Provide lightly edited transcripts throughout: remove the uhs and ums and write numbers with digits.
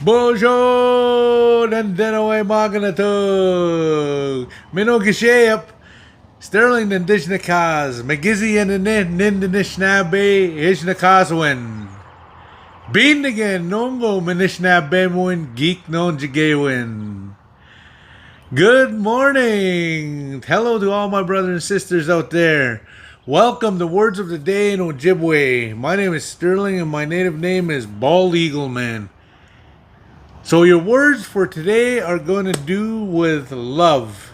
Boozhoo! Nandito ay mga ganito. Minogishayap. Sterling nandish na kaz. Magizi yan nindinish na be. Ish na kazwin. Bean again. Nongo minish na be moin. Geek non jigawin. Good morning. Hello to all my brothers and sisters out there. Welcome to Words of the Day in Ojibway. My name is Sterling and my native name is Bald Eagle Man. So your words for today are going to do with love.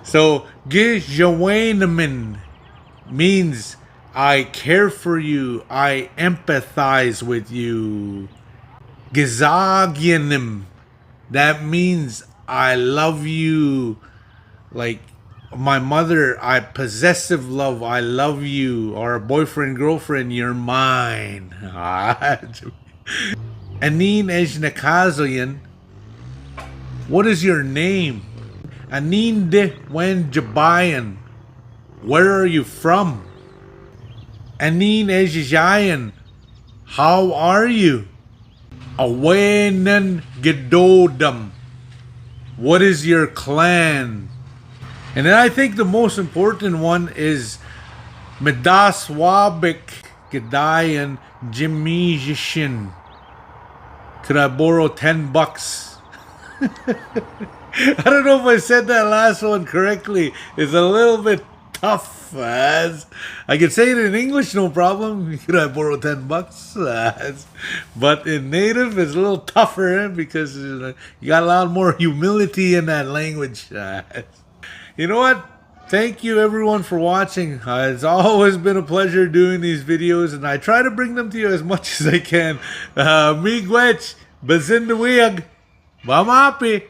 So Gijawanamin means I care for you, I empathize with you. Gizagyanim, that means I love you like my mother, I possessive love, I love you, or boyfriend, girlfriend, you're mine. Anin Ejnakazoyan, what is your name? Anin de Wen Jabayan, where are you from? Anin Ejijayan, how are you? Awenan Gedodam, what is your clan? And then I think the most important one is Medaswabik Gedayan Jimijishin. Could I borrow $10? I don't know if I said that last one correctly. It's a little bit tough. As I can say it in English, no problem. Could I borrow $10? But in native, it's a little tougher because you got a lot more humility in that language. You know what? Thank you everyone for watching. It's always been a pleasure doing these videos, and I try to bring them to you as much as I can. Miigwech, bazindawiag, mamapi.